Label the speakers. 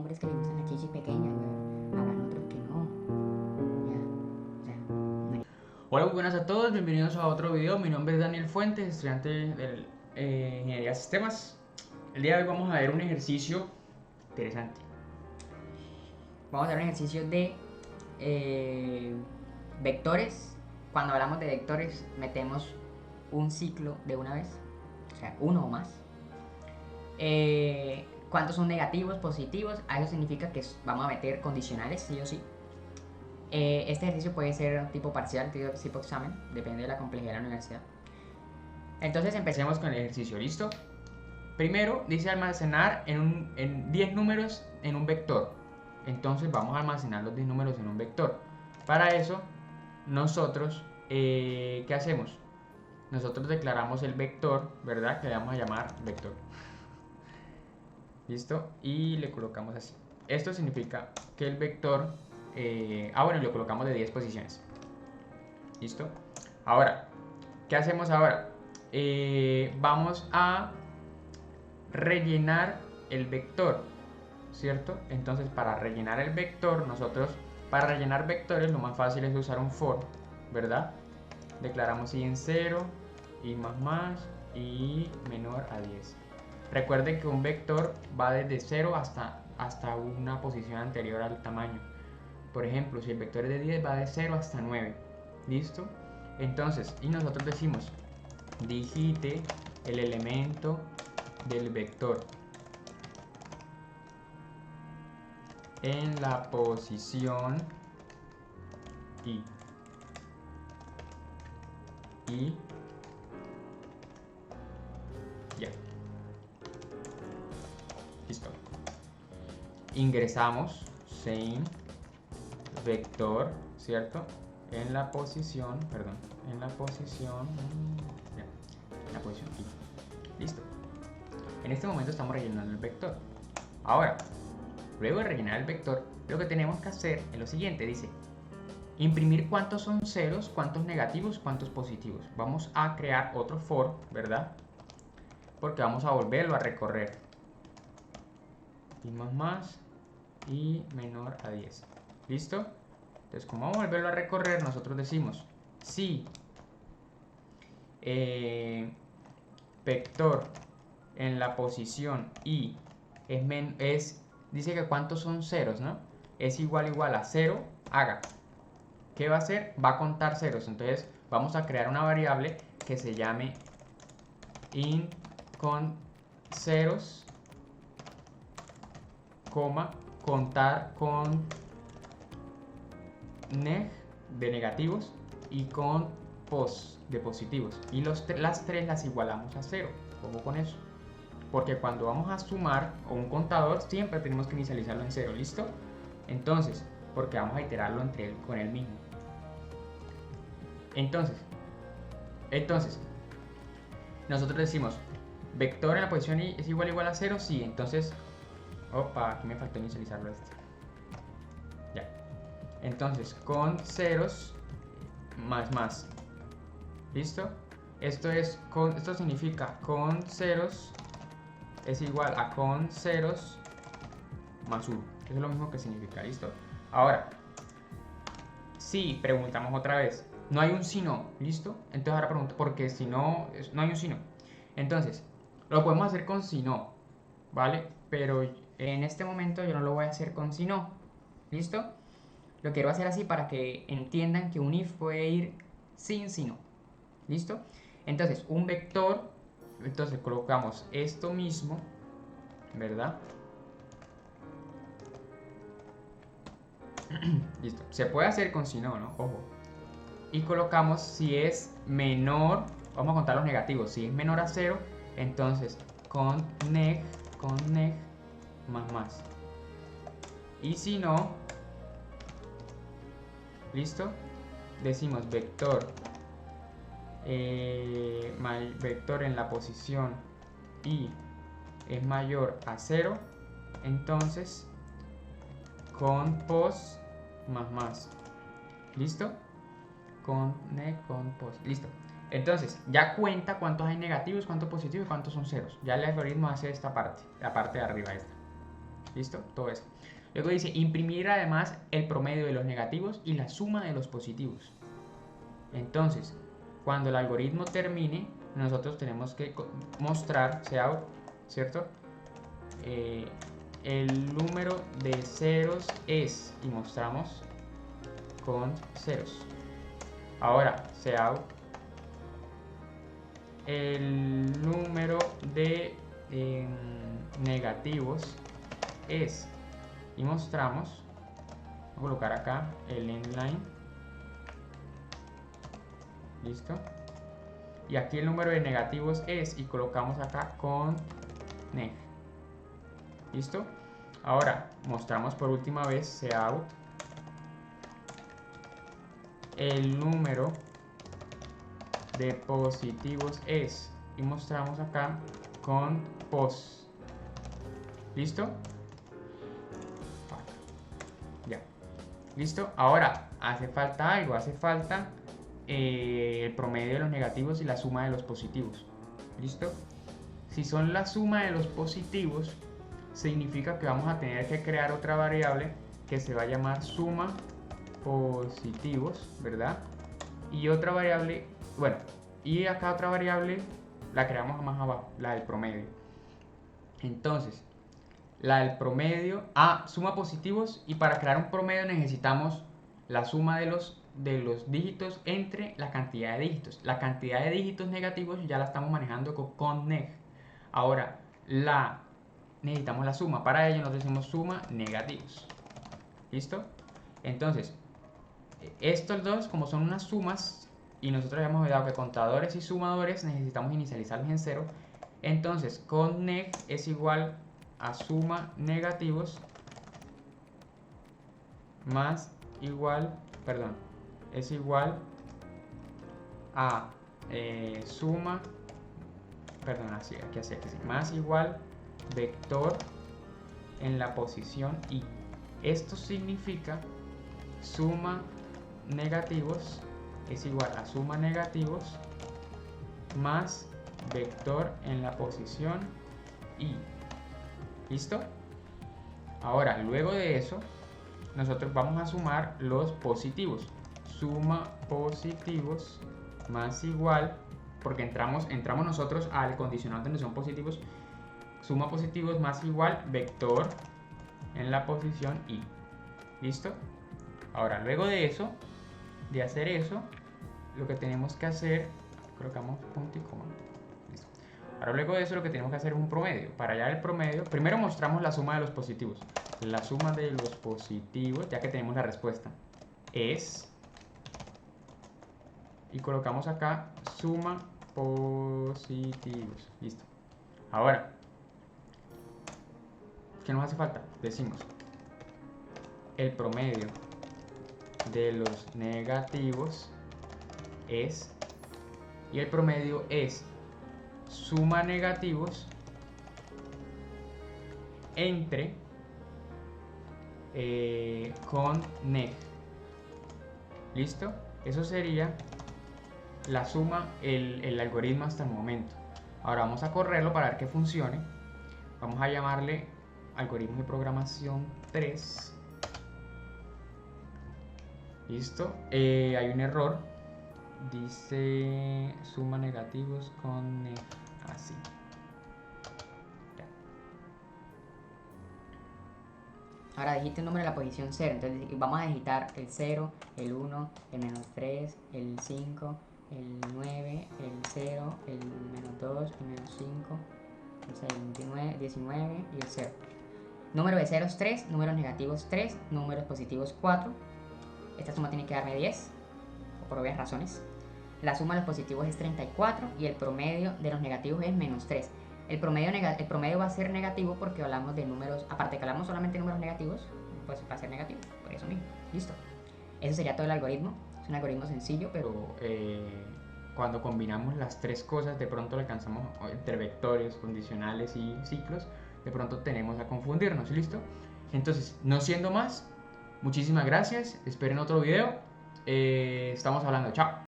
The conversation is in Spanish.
Speaker 1: hombres que les gustan las chichis pequeñas, weón. Habrán otros que no. Ya, o sea,
Speaker 2: Hola, muy buenas a todos, bienvenidos a otro video. Mi nombre es Daniel Fuentes, estudiante de Ingeniería de Sistemas. El día de hoy vamos a ver un ejercicio interesante.
Speaker 1: vamos a hacer un ejercicio de vectores. Cuando hablamos de vectores, metemos un ciclo de una vez, o sea, uno o más. ¿Cuántos son negativos, positivos? A eso significa que vamos a meter condicionales, sí o sí. Este ejercicio puede ser tipo parcial, tipo examen, depende de la complejidad de la universidad.
Speaker 2: Entonces empecemos con el ejercicio, ¿listo? Primero dice almacenar en 10 números en un vector. Entonces vamos a almacenar los 10 números en un vector. Para eso, nosotros, ¿qué hacemos? Nosotros declaramos el vector, ¿verdad? Que le vamos a llamar vector. ¿Listo? Y le colocamos así. Esto significa que el vector... bueno, y lo colocamos de 10 posiciones. ¿Listo? Ahora, ¿qué hacemos ahora? Vamos a rellenar el vector, ¿cierto? Entonces, para rellenar el vector, para rellenar vectores, lo más fácil es usar un for, ¿verdad? Declaramos y en 0, y más, y menor a 10. Recuerden que un vector va desde 0 hasta una posición anterior al tamaño. Por ejemplo, si el vector es de 10, va de 0 hasta 9. ¿Listo? Entonces, y nosotros decimos, digite el elemento del vector en la posición y ya. Listo. Ingresamos sein vector, ¿cierto? En la posición, perdón, en la posición, ya, en la posición y. Listo. En este momento estamos rellenando el vector. Ahora, luego de rellenar el vector, lo que tenemos que hacer es lo siguiente, dice, imprimir cuántos son ceros, cuántos negativos, cuántos positivos. Vamos a crear otro for, ¿verdad? Porque vamos a volverlo a recorrer. Y más y menor a 10. ¿Listo? Entonces, como vamos a volverlo a recorrer, nosotros decimos si vector en la posición y dice que cuántos son ceros, ¿no? Es igual a 0, haga. ¿Qué va a hacer? Va a contar ceros. Entonces vamos a crear una variable que se llame int con ceros, coma, contar con neg de negativos y con pos de positivos. Y las tres las igualamos a 0. Ojo con eso. Porque cuando vamos a sumar o un contador, siempre tenemos que inicializarlo en 0. ¿Listo? Entonces, porque vamos a iterarlo con él mismo. Entonces, nosotros decimos, vector en la posición y es igual a 0, sí. Entonces, opa, aquí me faltó inicializarlo este. Ya. Entonces, con ceros más. ¿Listo? Esto significa con ceros es igual a con ceros más 1. Eso es lo mismo que significa, ¿listo? Ahora, si preguntamos otra vez, no hay un si no, ¿listo? Entonces ahora pregunto, porque si no, no hay un si no. Entonces, lo podemos hacer con si no, ¿vale? Pero
Speaker 1: en este momento yo no lo voy a hacer con si no. ¿Listo? Lo quiero hacer así para que entiendan que un if puede ir sin si no. ¿Listo? Entonces, un vector,
Speaker 2: entonces colocamos esto mismo, ¿verdad? Listo. Se puede hacer con si no, ¿no? Ojo. Y colocamos si es menor, vamos a contar los negativos. Si es menor a 0, entonces con neg más. Y si no, ¿listo? Decimos vector vector en la posición y es mayor a 0, entonces con pos más. ¿Listo? Con pos. Listo. Entonces, ya cuenta cuántos hay negativos, cuántos positivos y cuántos son ceros. Ya el algoritmo hace esta parte, la parte de arriba esta.
Speaker 1: ¿Listo? Todo eso. Luego dice imprimir además el promedio de los negativos y la suma de los positivos. Entonces, cuando el algoritmo termine, nosotros tenemos que mostrar, Cout, ¿cierto? El número de ceros es, y mostramos con ceros. Ahora, Cout, el número de negativos es, y mostramos, voy a colocar acá el endline, listo, y aquí el número de negativos es, y colocamos acá con neg, listo. Ahora mostramos por última vez Cout, el número de positivos es, y mostramos acá con pos, listo. Ya, listo. Ahora hace falta algo, hace falta el promedio de los negativos y la suma de los positivos, listo. Si son la suma de los positivos, significa que vamos a tener que crear otra variable que se va a llamar suma positivos, ¿verdad? Y otra variable, bueno, y acá otra variable la creamos más abajo, la del promedio. Entonces, la del promedio, suma positivos, y para crear un promedio necesitamos la suma de los dígitos entre la cantidad de dígitos. La cantidad de dígitos negativos ya la estamos manejando con neg. Ahora, necesitamos la suma. Para ello nos decimos suma negativos. ¿Listo? Entonces, estos dos, como son unas sumas, y nosotros habíamos olvidado que contadores y sumadores necesitamos inicializarlos en 0, entonces con neg es igual a suma negativos más igual, perdón, es igual a suma, perdón, así, aquí así, más igual vector en la posición y. Esto significa suma negativos es igual a suma negativos más vector en la posición y. ¿Listo? Ahora, luego de eso, nosotros vamos a sumar los positivos. Suma positivos más igual, porque entramos nosotros al condicional donde son positivos. Suma positivos más igual vector en la posición y. ¿Listo? Ahora, luego de eso, de hacer eso, lo que tenemos que hacer, colocamos punto y coma. Listo. Ahora, luego de eso, lo que tenemos que hacer es un promedio. Para hallar el promedio, primero mostramos la suma de los positivos. La suma de los positivos, ya que tenemos la respuesta, es, y colocamos acá suma positivos. Listo. Ahora, ¿qué nos hace falta? Decimos el promedio de los negativos es, y el promedio es suma negativos entre con neg. ¿Listo? Eso sería la suma, el algoritmo hasta el momento. Ahora vamos a correrlo para ver que funcione. Vamos a llamarle algoritmo de programación 3. Listo. Hay un error. Dice suma negativos con neg. Así. Ya. Ahora digite un número en la posición 0. Entonces vamos a digitar el 0, el 1, el menos 3, el 5, el 9, el 0, el menos 2, el menos 5, el 19 y el 0. Número de ceros 3, números negativos 3, números positivos 4. Esta suma tiene que darme 10, por obvias razones. La suma de los positivos es 34 y el promedio de los negativos es menos 3. El promedio va a ser negativo porque hablamos de números, aparte que hablamos solamente de números negativos, pues va a ser negativo, por eso mismo. Listo. Eso sería todo el algoritmo. Es un algoritmo sencillo, pero cuando combinamos las tres cosas, de pronto alcanzamos entre vectores, condicionales y ciclos, de pronto tenemos a confundirnos. ¿Listo? Entonces, no siendo más, muchísimas gracias. Esperen otro video. Estamos hablando. Chao.